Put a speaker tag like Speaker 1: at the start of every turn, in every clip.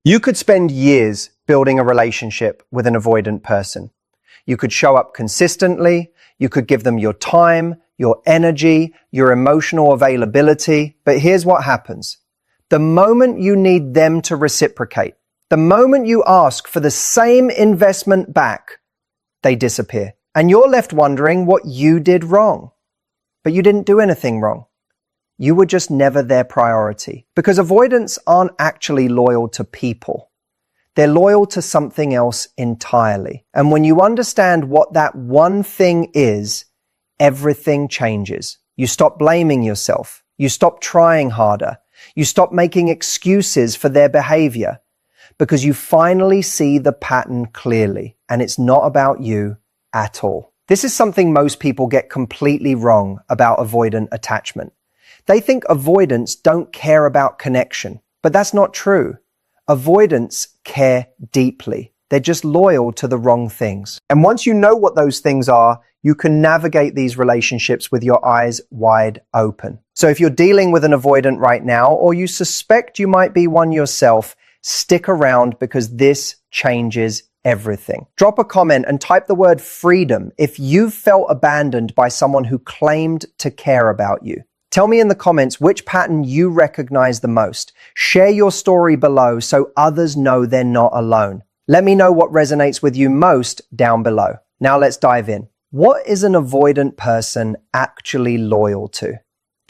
Speaker 1: You could spend years building a relationship with an avoidant person. You could show up consistently, you could give them your time, your energy, your emotional availability, but here's what happens. The moment you need them to reciprocate, the moment you ask for the same investment back, they disappear. And you're left wondering what you did wrong. But you didn't do anything wrong. You were just never their priority. Because avoidants aren't actually loyal to people. They're loyal to something else entirely. And when you understand what that one thing is, everything changes. You stop blaming yourself. You stop trying harder. You stop making excuses for their behavior. Because you finally see the pattern clearly. And it's not about you at all. This is something most people get completely wrong about avoidant attachment. They think avoidants don't care about connection, but that's not true. Avoidants care deeply. They're just loyal to the wrong things. And once you know what those things are, you can navigate these relationships with your eyes wide open. So if you're dealing with an avoidant right now, or you suspect you might be one yourself, stick around because this changes everything. Drop a comment and type the word freedom if you've felt abandoned by someone who claimed to care about you. Tell me in the comments which pattern you recognize the most. Share your story below so others know they're not alone. Let me know what resonates with you most down below. Now let's dive in. What is an avoidant person actually loyal to?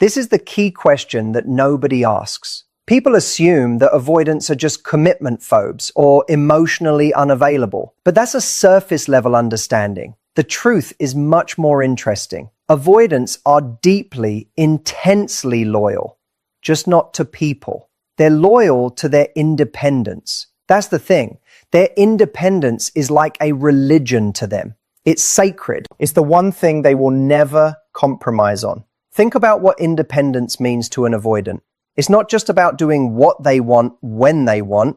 Speaker 1: This is the key question that nobody asks. People assume that avoidants are just commitment phobes or emotionally unavailable, but that's a surface level understanding. The truth is much more interesting. Avoidants are deeply, intensely loyal, just not to people. They're loyal to their independence. That's the thing. Their independence is like a religion to them. It's sacred. It's the one thing they will never compromise on. Think about what independence means to an avoidant. It's not just about doing what they want when they want.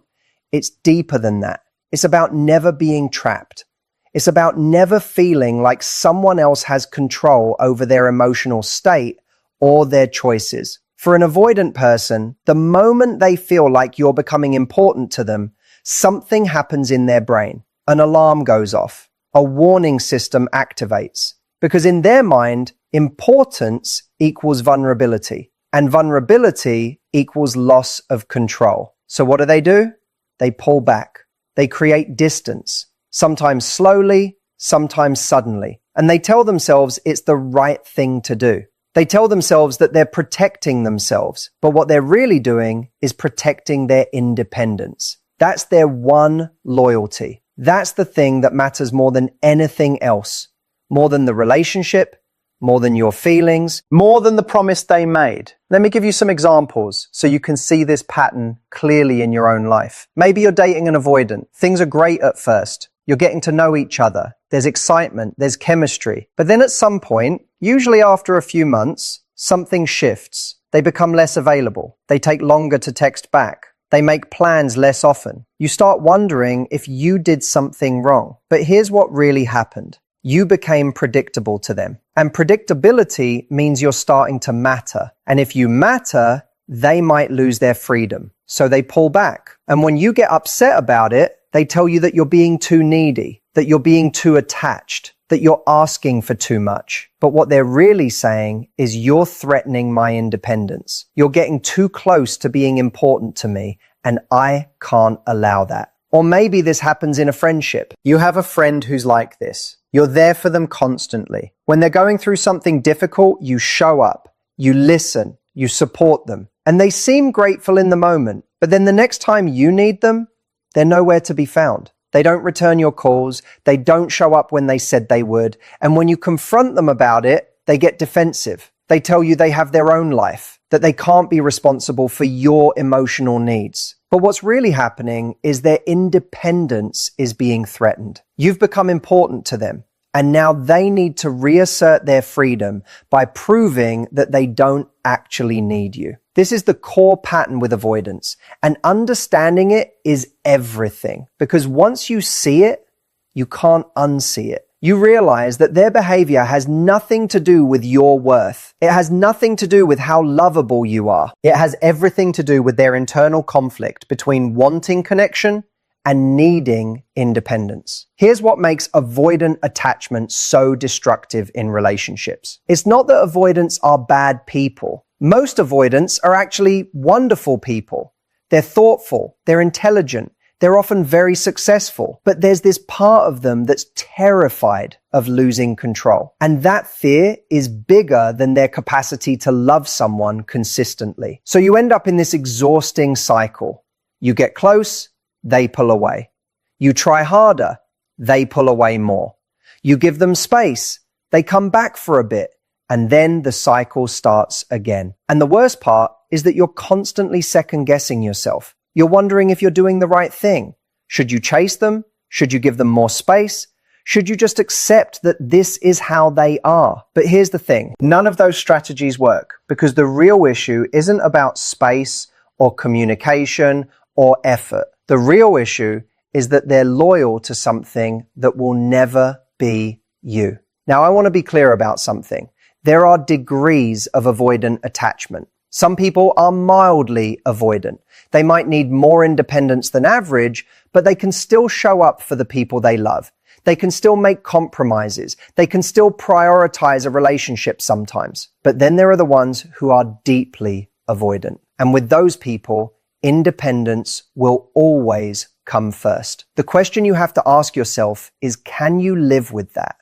Speaker 1: It's deeper than that. It's about never being trapped. It's about never feeling like someone else has control over their emotional state or their choices. For an avoidant person, the moment they feel like you're becoming important to them, something happens in their brain. An alarm goes off. A warning system activates. Because in their mind, importance equals vulnerability. And vulnerability equals loss of control. So what do? They pull back. They create distance. Sometimes slowly, sometimes suddenly. And they tell themselves it's the right thing to do. They tell themselves that they're protecting themselves, but what they're really doing is protecting their independence. That's their one loyalty. That's the thing that matters more than anything else. More than the relationship, more than your feelings, more than the promise they made. Let me give you some examples so you can see this pattern clearly in your own life. Maybe you're dating an avoidant. Things are great at first. You're getting to know each other. There's excitement, there's chemistry. But then at some point, usually after a few months, something shifts. They become less available. They take longer to text back. They make plans less often. You start wondering if you did something wrong. But here's what really happened. You became predictable to them. And predictability means you're starting to matter. And if you matter, they might lose their freedom. So they pull back. And when you get upset about it, they tell you that you're being too needy, that you're being too attached, that you're asking for too much. But what they're really saying is you're threatening my independence. You're getting too close to being important to me, and I can't allow that. Or maybe this happens in a friendship. You have a friend who's like this. You're there for them constantly. When they're going through something difficult, you show up, you listen, you support them. And they seem grateful in the moment, but then the next time you need them, they're nowhere to be found. They don't return your calls. They don't show up when they said they would. And when you confront them about it, they get defensive. They tell you they have their own life, that they can't be responsible for your emotional needs. But what's really happening is their independence is being threatened. You've become important to them, and now they need to reassert their freedom by proving that they don't actually need you. This is the core pattern with avoidance, and understanding it is everything. Because once you see it, you can't unsee it. You realize that their behavior has nothing to do with your worth. It has nothing to do with how lovable you are. It has everything to do with their internal conflict between wanting connection and needing independence. Here's what makes avoidant attachment so destructive in relationships. It's not that avoidants are bad people. Most avoidants are actually wonderful people. They're thoughtful, they're intelligent, they're often very successful, but there's this part of them that's terrified of losing control. And that fear is bigger than their capacity to love someone consistently. So you end up in this exhausting cycle. You get close, they pull away. You try harder, they pull away more. You give them space, they come back for a bit, and then the cycle starts again. And the worst part is that you're constantly second-guessing yourself. You're wondering if you're doing the right thing. Should you chase them? Should you give them more space? Should you just accept that this is how they are? But here's the thing. None of those strategies work because the real issue isn't about space or communication or effort. The real issue is that they're loyal to something that will never be you. Now, I want to be clear about something. There are degrees of avoidant attachment. Some people are mildly avoidant. They might need more independence than average, but they can still show up for the people they love. They can still make compromises. They can still prioritize a relationship sometimes. But then there are the ones who are deeply avoidant. And with those people, independence will always come first. The question you have to ask yourself is, can you live with that?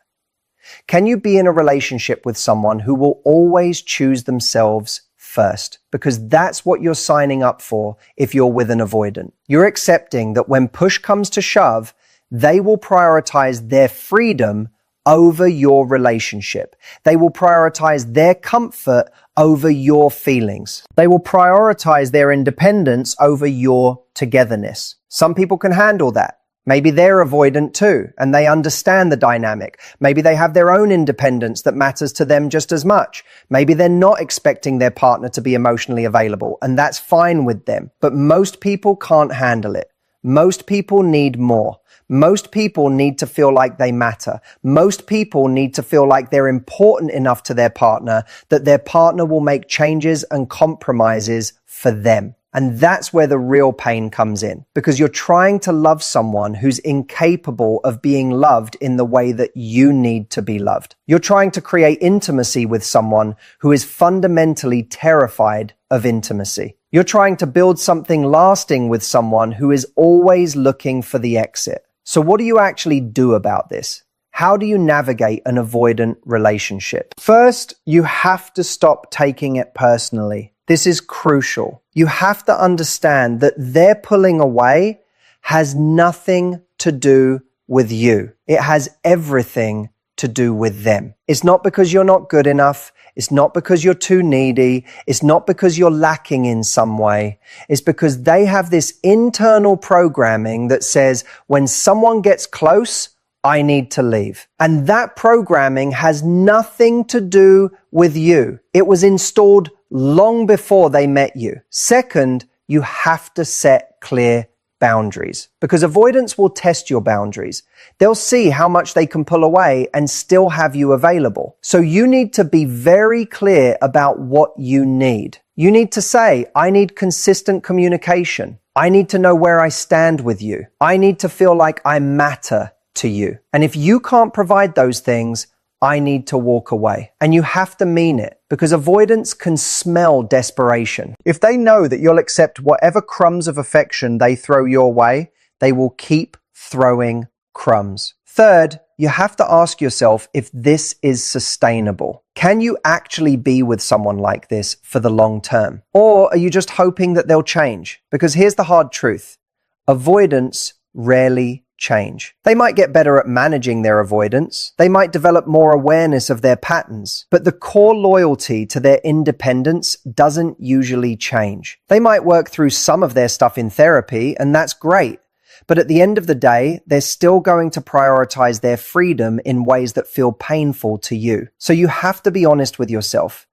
Speaker 1: Can you be in a relationship with someone who will always choose themselves first? Because that's what you're signing up for if you're with an avoidant. You're accepting that when push comes to shove, they will prioritize their freedom over your relationship. They will prioritize their comfort over your feelings. They will prioritize their independence over your togetherness. Some people can handle that. Maybe they're avoidant too, and they understand the dynamic. Maybe they have their own independence that matters to them just as much. Maybe they're not expecting their partner to be emotionally available, and that's fine with them. But most people can't handle it. Most people need more. Most people need to feel like they matter. Most people need to feel like they're important enough to their partner that their partner will make changes and compromises for them. And that's where the real pain comes in, because you're trying to love someone who's incapable of being loved in the way that you need to be loved. You're trying to create intimacy with someone who is fundamentally terrified of intimacy. You're trying to build something lasting with someone who is always looking for the exit. So what do you actually do about this? How do you navigate an avoidant relationship? First, you have to stop taking it personally. This is crucial. You have to understand that their pulling away has nothing to do with you. It has everything to do with them. It's not because you're not good enough. It's not because you're too needy. It's not because you're lacking in some way. It's because they have this internal programming that says, when someone gets close, I need to leave. And that programming has nothing to do with you. It was installed long before they met you. Second, you have to set clear boundaries, because avoidance will test your boundaries. They'll see how much they can pull away and still have you available. So you need to be very clear about what you need. You need to say, I need consistent communication. I need to know where I stand with you. I need to feel like I matter to you. And if you can't provide those things, I need to walk away. And you have to mean it, because avoidance can smell desperation. If they know that you'll accept whatever crumbs of affection they throw your way, they will keep throwing crumbs. Third, you have to ask yourself if this is sustainable. Can you actually be with someone like this for the long term? Or are you just hoping that they'll change? Because here's the hard truth. Avoidance rarely change. They might get better at managing their avoidance. They might develop more awareness of their patterns, but the core loyalty to their independence doesn't usually change. They might work through some of their stuff in therapy, and that's great. But at the end of the day, they're still going to prioritize their freedom in ways that feel painful to you. So you have to be honest with yourself.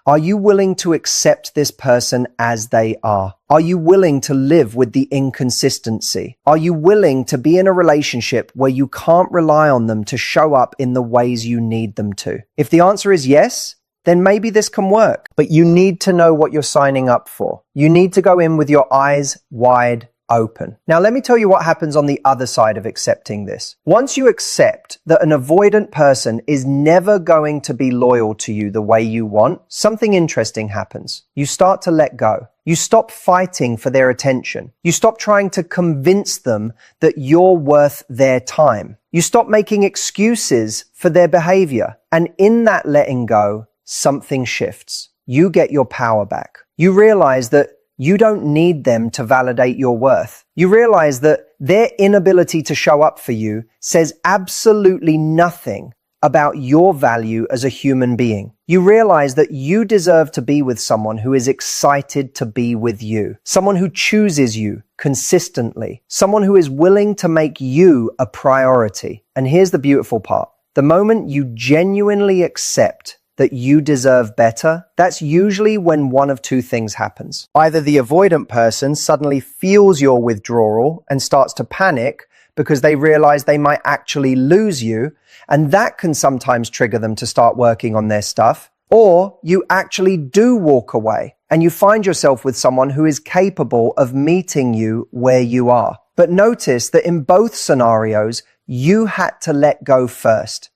Speaker 1: Are you willing to accept this person as they are? Are you willing to live with the inconsistency? Are you willing to be in a relationship where you can't rely on them to show up in the ways you need them to? If the answer is yes, then maybe this can work. But you need to know what you're signing up for. You need to go in with your eyes wide open. Now, let me tell you what happens on the other side of accepting this. Once you accept that an avoidant person is never going to be loyal to you the way you want, something interesting happens. You start to let go. You stop fighting for their attention. You stop trying to convince them that you're worth their time. You stop making excuses for their behavior. And in that letting go, something shifts. You get your power back. You realize that you don't need them to validate your worth. You realize that their inability to show up for you says absolutely nothing about your value as a human being. You realize that you deserve to be with someone who is excited to be with you, someone who chooses you consistently, someone who is willing to make you a priority. And here's the beautiful part. The moment you genuinely accept that you deserve better, that's usually when one of two things happens. Either the avoidant person suddenly feels your withdrawal and starts to panic because they realize they might actually lose you, and that can sometimes trigger them to start working on their stuff. Or you actually do walk away and you find yourself with someone who is capable of meeting you where you are. But notice that in both scenarios, you had to let go first.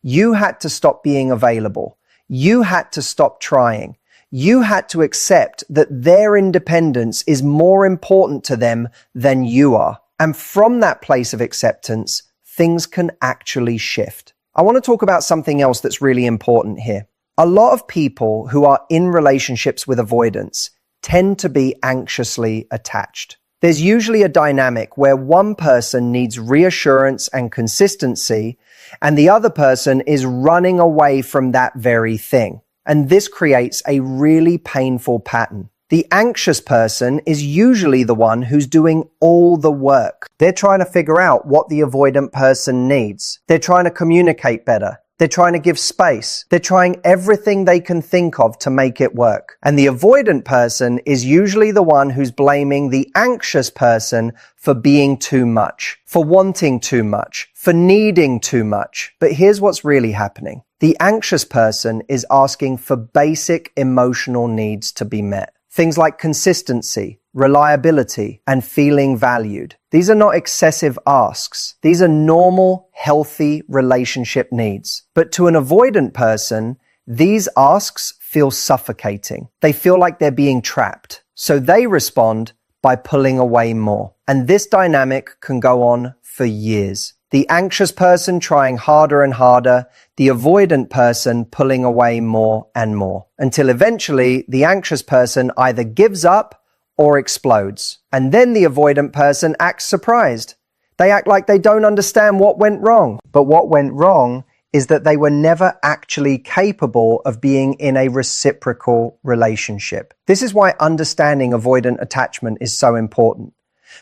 Speaker 1: You had to stop being available. You had to stop trying. You had to accept that their independence is more important to them than you are. And from that place of acceptance, things can actually shift. I want to talk about something else that's really important here. A lot of people who are in relationships with avoidance tend to be anxiously attached. There's usually a dynamic where one person needs reassurance and consistency, and the other person is running away from that very thing. And this creates a really painful pattern. The anxious person is usually the one who's doing all the work. They're trying to figure out what the avoidant person needs. They're trying to communicate better. They're trying to give space. They're trying everything they can think of to make it work. And the avoidant person is usually the one who's blaming the anxious person for being too much, for wanting too much, for needing too much. But here's what's really happening. The anxious person is asking for basic emotional needs to be met. Things like consistency, reliability, and feeling valued. These are not excessive asks. These are normal, healthy relationship needs. But to an avoidant person, these asks feel suffocating. They feel like they're being trapped. So they respond by pulling away more. And this dynamic can go on for years. The anxious person trying harder and harder, the avoidant person pulling away more and more, until eventually the anxious person either gives up or explodes. And then the avoidant person acts surprised. They act like they don't understand what went wrong. But what went wrong is that they were never actually capable of being in a reciprocal relationship. This is why understanding avoidant attachment is so important.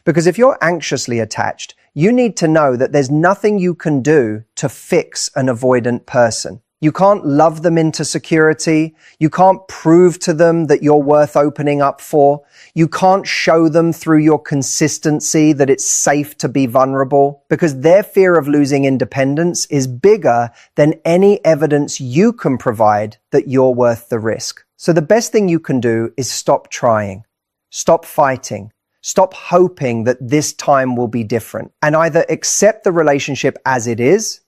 Speaker 1: Because if you're anxiously attached, you need to know that there's nothing you can do to fix an avoidant person. You can't love them into security. You can't prove to them that you're worth opening up for. You can't show them through your consistency that it's safe to be vulnerable, because their fear of losing independence is bigger than any evidence you can provide that you're worth the risk. So the best thing you can do is stop trying, stop fighting, stop hoping that this time will be different, and either accept the relationship as it is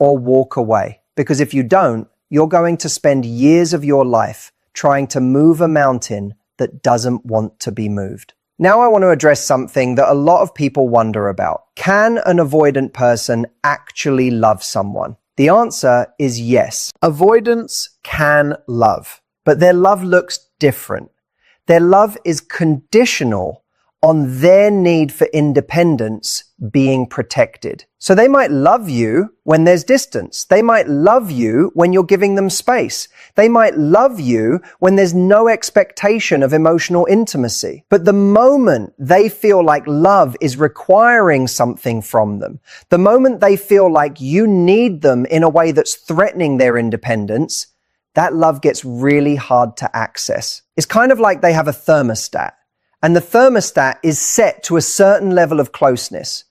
Speaker 1: or walk away. Because if you don't, you're going to spend years of your life trying to move a mountain that doesn't want to be moved. Now I want to address something that a lot of people wonder about. Can an avoidant person actually love someone? The answer is yes. Avoidants can love, but their love looks different. Their love is conditional on their need for independence being protected. So they might love you when there's distance. They might love you when you're giving them space. They might love you when there's no expectation of emotional intimacy. But the moment they feel like love is requiring something from them, the moment they feel like you need them in a way that's threatening their independence, that love gets really hard to access. It's kind of like they have a thermostat, and the thermostat is set to a certain level of closeness.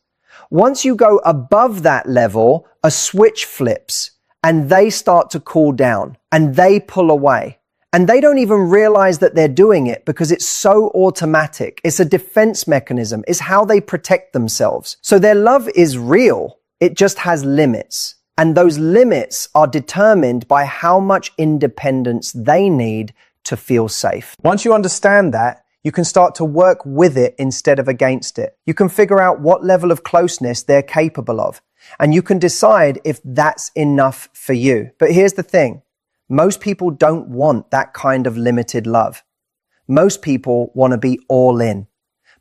Speaker 1: Once you go above that level, a switch flips, and they start to cool down, and they pull away. And they don't even realize that they're doing it because it's so automatic. It's a defense mechanism. It's how they protect themselves. So their love is real. It just has limits. And those limits are determined by how much independence they need to feel safe. Once you understand that, you can start to work with it instead of against it. You can figure out what level of closeness they're capable of. And you can decide if that's enough for you. But here's the thing. Most people don't want that kind of limited love. Most people want to be all in.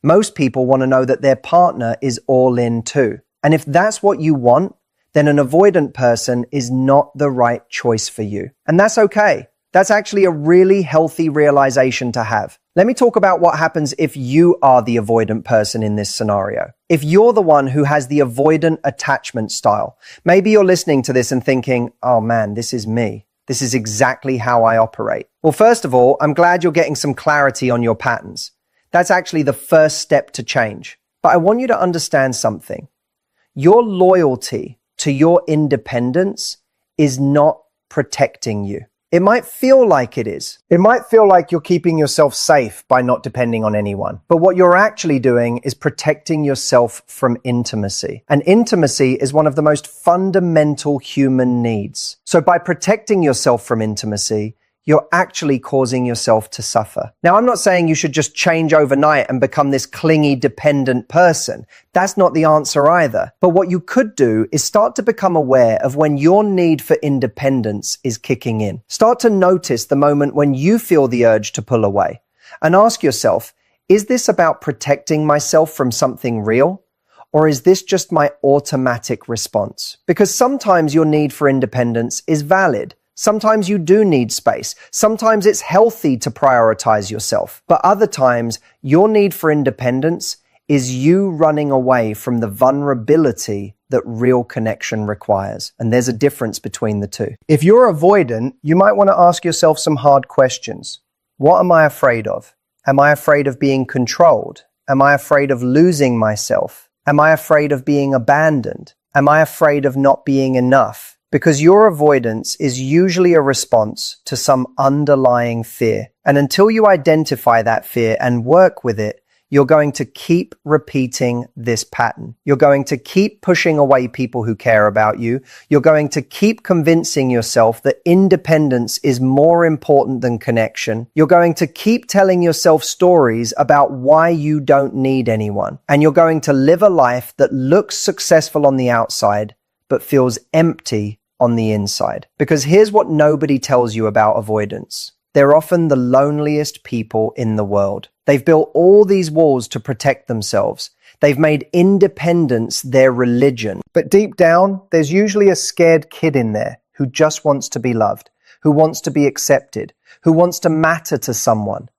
Speaker 1: Most people want to know that their partner is all in too. And if that's what you want, then an avoidant person is not the right choice for you. And that's okay. That's actually a really healthy realization to have. Let me talk about what happens if you are the avoidant person in this scenario. If you're the one who has the avoidant attachment style, maybe you're listening to this and thinking, oh man, this is me. This is exactly how I operate. Well, first of all, I'm glad you're getting some clarity on your patterns. That's actually the first step to change. But I want you to understand something. Your loyalty to your independence is not protecting you. It might feel like it is. It might feel like you're keeping yourself safe by not depending on anyone. But what you're actually doing is protecting yourself from intimacy. And intimacy is one of the most fundamental human needs. So by protecting yourself from intimacy, you're actually causing yourself to suffer. Now, I'm not saying you should just change overnight and become this clingy, dependent person. That's not the answer either. But what you could do is start to become aware of when your need for independence is kicking in. Start to notice the moment when you feel the urge to pull away. And ask yourself, is this about protecting myself from something real? Or is this just my automatic response? Because sometimes your need for independence is valid. Sometimes you do need space. Sometimes it's healthy to prioritize yourself. But other times, your need for independence is you running away from the vulnerability that real connection requires. And there's a difference between the two. If you're avoidant, you might want to ask yourself some hard questions. What am I afraid of? Am I afraid of being controlled? Am I afraid of losing myself? Am I afraid of being abandoned? Am I afraid of not being enough? Because your avoidance is usually a response to some underlying fear. And until you identify that fear and work with it, you're going to keep repeating this pattern. You're going to keep pushing away people who care about you. You're going to keep convincing yourself that independence is more important than connection. You're going to keep telling yourself stories about why you don't need anyone. And you're going to live a life that looks successful on the outside, but feels empty on the inside. Because here's what nobody tells you about avoidance. They're often the loneliest people in the world. They've built all these walls to protect themselves. They've made independence their religion. But deep down, there's usually a scared kid in there who just wants to be loved, who wants to be accepted, who wants to matter to someone.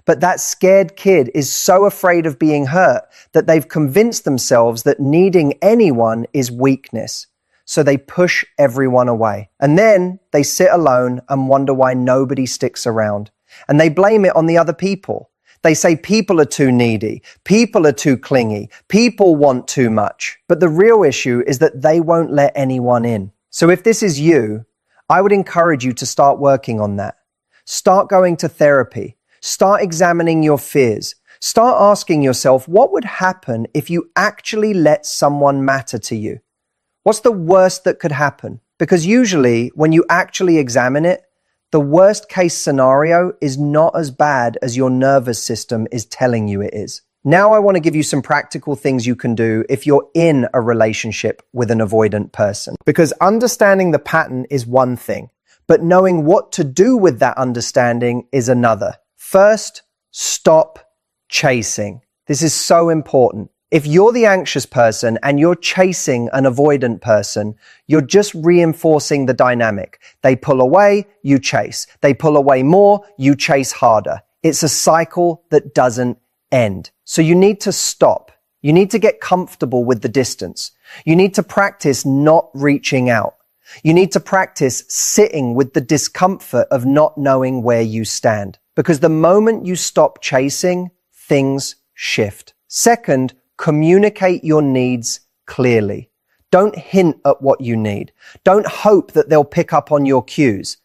Speaker 1: But that scared kid is so afraid of being hurt that they've convinced themselves that needing anyone is weakness. So they push everyone away. And then they sit alone and wonder why nobody sticks around. And they blame it on the other people. They say people are too needy, people are too clingy, people want too much. But the real issue is that they won't let anyone in. So if this is you, I would encourage you to start working on that. Start going to therapy. Start examining your fears. Start asking yourself, what would happen if you actually let someone matter to you? What's the worst that could happen? Because usually when you actually examine it, the worst case scenario is not as bad as your nervous system is telling you it is. Now I want to give you some practical things you can do if you're in a relationship with an avoidant person. Because understanding the pattern is one thing, but knowing what to do with that understanding is another. First, stop chasing. This is so important. If you're the anxious person and you're chasing an avoidant person, you're just reinforcing the dynamic. They pull away, you chase. They pull away more, you chase harder. It's a cycle that doesn't end. So you need to stop. You need to get comfortable with the distance. You need to practice not reaching out. You need to practice sitting with the discomfort of not knowing where you stand. Because the moment you stop chasing, things shift. Second, communicate your needs clearly. Don't hint at what you need. Don't hope that they'll pick up on your cues.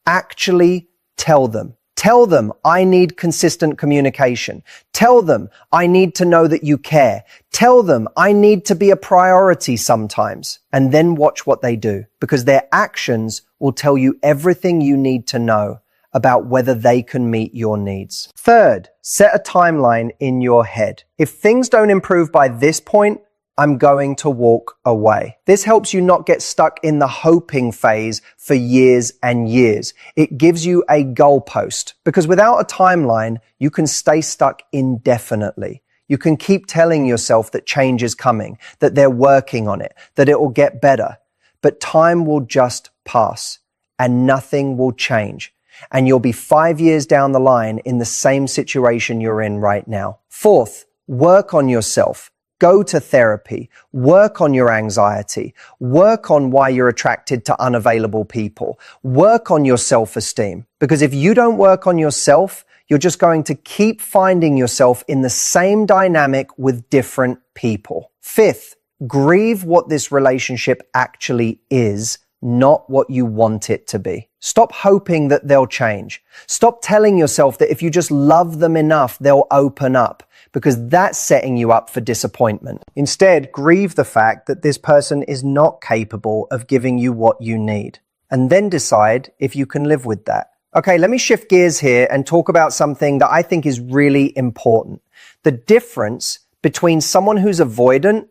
Speaker 1: Actually tell them. Tell them, I need consistent communication. Tell them, I need to know that you care. Tell them, I need to be a priority sometimes. And then watch what they do, because their actions will tell you everything you need to know about whether they can meet your needs. Third, set a timeline in your head. If things don't improve by this point, I'm going to walk away. This helps you not get stuck in the hoping phase for years and years. It gives you a goalpost, because without a timeline, you can stay stuck indefinitely. You can keep telling yourself that change is coming, that they're working on it, that it will get better. But time will just pass and nothing will change. And you'll be 5 years down the line in the same situation you're in right now. Fourth, work on yourself. Go to therapy, work on your anxiety, work on why you're attracted to unavailable people, work on your self-esteem. Because if you don't work on yourself, you're just going to keep finding yourself in the same dynamic with different people. Fifth, grieve what this relationship actually is, not what you want it to be. Stop hoping that they'll change. Stop telling yourself that if you just love them enough, they'll open up, because that's setting you up for disappointment. Instead, grieve the fact that this person is not capable of giving you what you need, and then decide if you can live with that. Okay, let me shift gears here and talk about something that I think is really important. The difference between someone who's avoidant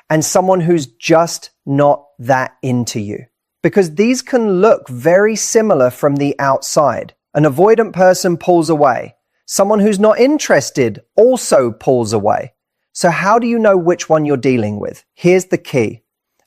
Speaker 1: and someone who's just not that into you. Because these can look very similar from the outside. An avoidant person pulls away. Someone who's not interested also pulls away. So how do you know which one you're dealing with? Here's the key.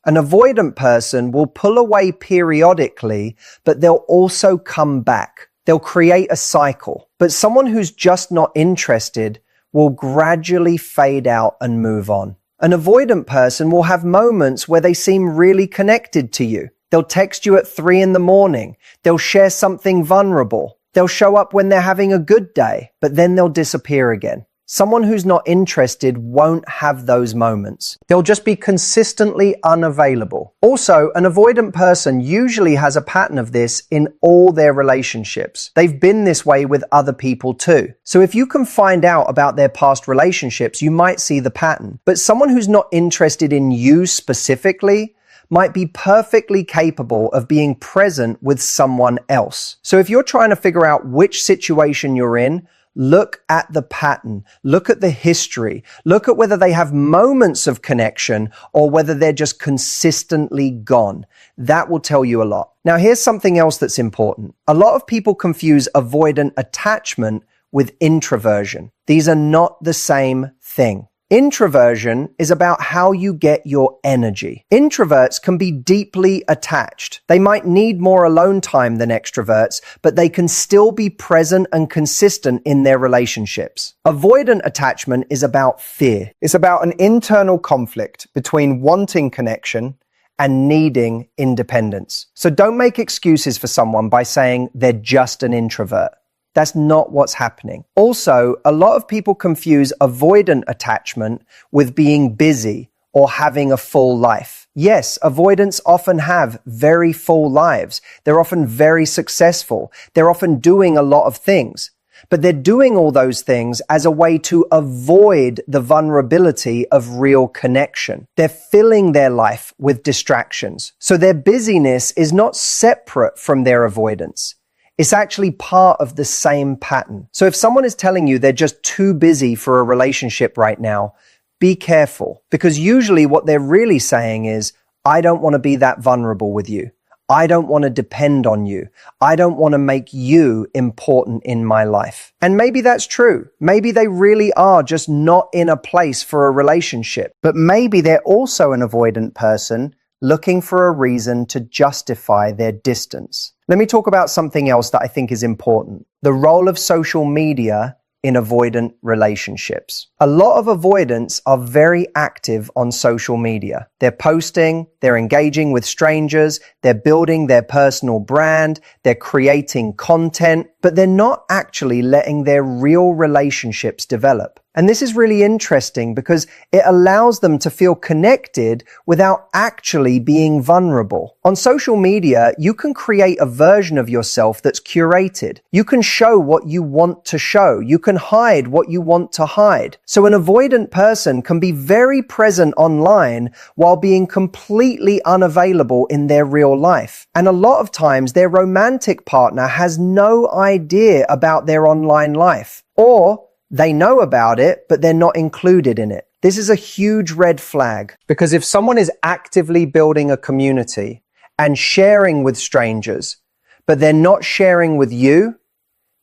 Speaker 1: An avoidant person will pull away periodically, but they'll also come back. They'll create a cycle. But someone who's just not interested will gradually fade out and move on. An avoidant person will have moments where they seem really connected to you. They'll text you at 3 a.m. They'll share something vulnerable. They'll show up when they're having a good day, but then they'll disappear again. Someone who's not interested won't have those moments. They'll just be consistently unavailable. Also, an avoidant person usually has a pattern of this in all their relationships. They've been this way with other people too. So if you can find out about their past relationships, you might see the pattern. But someone who's not interested in you specifically might be perfectly capable of being present with someone else. So if you're trying to figure out which situation you're in, look at the pattern, look at the history, look at whether they have moments of connection or whether they're just consistently gone. That will tell you a lot. Now, here's something else that's important. A lot of people confuse avoidant attachment with introversion. These are not the same thing. Introversion is about how you get your energy. Introverts can be deeply attached. They might need more alone time than extroverts, but they can still be present and consistent in their relationships. Avoidant attachment is about fear. It's about an internal conflict between wanting connection and needing independence. So don't make excuses for someone by saying they're just an introvert. That's not what's happening. Also, a lot of people confuse avoidant attachment with being busy or having a full life. Yes, avoidants often have very full lives. They're often very successful. They're often doing a lot of things. But they're doing all those things as a way to avoid the vulnerability of real connection. They're filling their life with distractions. So their busyness is not separate from their avoidance. It's actually part of the same pattern. So if someone is telling you they're just too busy for a relationship right now, be careful, because usually what they're really saying is, I don't want to be that vulnerable with you. I don't want to depend on you. I don't want to make you important in my life. And maybe that's true. Maybe they really are just not in a place for a relationship. But maybe they're also an avoidant person looking for a reason to justify their distance. Let me talk about something else that I think is important. The role of social media in avoidant relationships. A lot of avoidants are very active on social media. They're posting, they're engaging with strangers, they're building their personal brand, they're creating content, but they're not actually letting their real relationships develop. And this is really interesting because it allows them to feel connected without actually being vulnerable. On social media, you can create a version of yourself that's curated. You can show what you want to show. You can hide what you want to hide. So an avoidant person can be very present online while being completely unavailable in their real life. And a lot of times their romantic partner has no idea about their online life, or they know about it, but they're not included in it. This is a huge red flag, because if someone is actively building a community and sharing with strangers, but they're not sharing with you,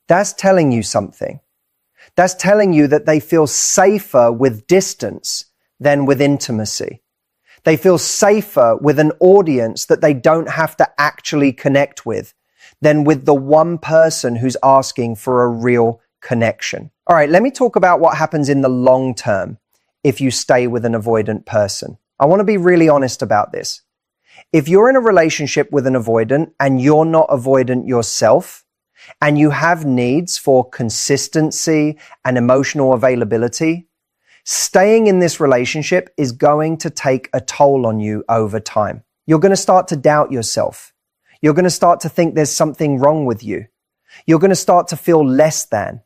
Speaker 1: that's telling you something. That's telling you that they feel safer with distance than with intimacy. They feel safer with an audience that they don't have to actually connect with than with the one person who's asking for a real connection. All right, let me talk about what happens in the long term if you stay with an avoidant person. I want to be really honest about this. If you're in a relationship with an avoidant and you're not avoidant yourself, and you have needs for consistency and emotional availability, staying in this relationship is going to take a toll on you over time. You're going to start to doubt yourself. You're going to start to think there's something wrong with you. You're going to start to feel less than,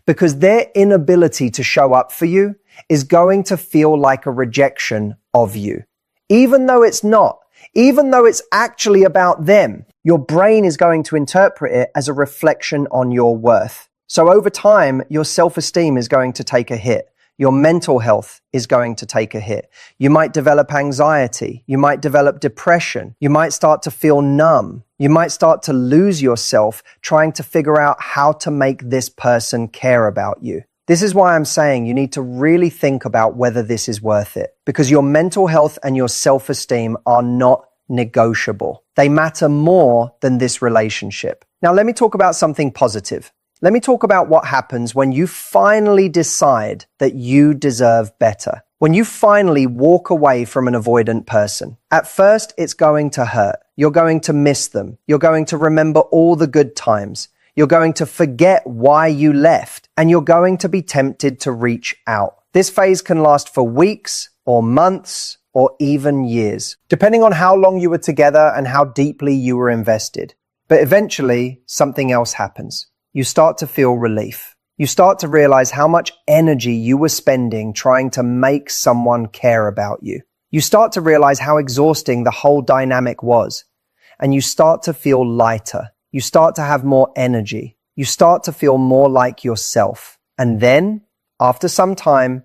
Speaker 1: because their inability to show up for you is going to feel like a rejection of you. Even though it's not, even though it's actually about them, your brain is going to interpret it as a reflection on your worth. So over time, your self-esteem is going to take a hit. Your mental health is going to take a hit. You might develop anxiety. You might develop depression. You might start to feel numb. You might start to lose yourself trying to figure out how to make this person care about you. This is why I'm saying you need to really think about whether this is worth it, because your mental health and your self-esteem are not negotiable. They matter more than this relationship. Now, let me talk about something positive. Let me talk about what happens when you finally decide that you deserve better. When you finally walk away from an avoidant person. At first, it's going to hurt. You're going to miss them. You're going to remember all the good times. You're going to forget why you left, and you're going to be tempted to reach out. This phase can last for weeks or months or even years, depending on how long you were together and how deeply you were invested. But eventually, something else happens. You start to feel relief. You start to realize how much energy you were spending trying to make someone care about you. You start to realize how exhausting the whole dynamic was, and you start to feel lighter. You start to have more energy. You start to feel more like yourself. And then, after some time,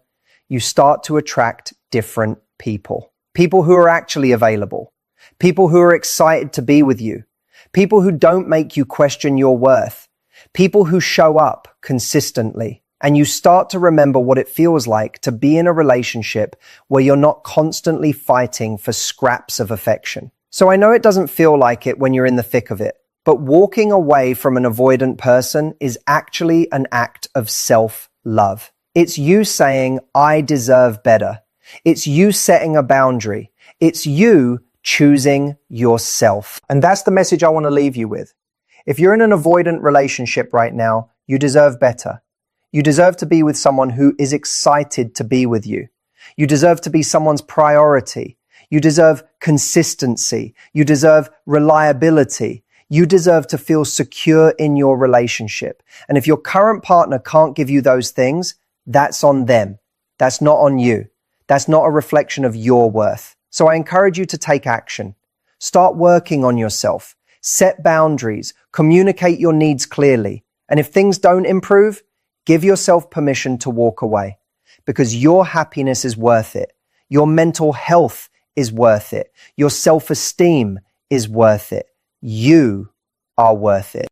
Speaker 1: you start to attract different people. People who are actually available. People who are excited to be with you. People who don't make you question your worth. People who show up consistently. And you start to remember what it feels like to be in a relationship where you're not constantly fighting for scraps of affection. So I know it doesn't feel like it when you're in the thick of it. But walking away from an avoidant person is actually an act of self-love. It's you saying, I deserve better. It's you setting a boundary. It's you choosing yourself. And that's the message I want to leave you with. If you're in an avoidant relationship right now, you deserve better. You deserve to be with someone who is excited to be with you. You deserve to be someone's priority. You deserve consistency. You deserve reliability. You deserve to feel secure in your relationship. And if your current partner can't give you those things, that's on them. That's not on you. That's not a reflection of your worth. So I encourage you to take action. Start working on yourself. Set boundaries. Communicate your needs clearly. And if things don't improve, give yourself permission to walk away, because your happiness is worth it. Your mental health is worth it. Your self-esteem is worth it. You are worth it.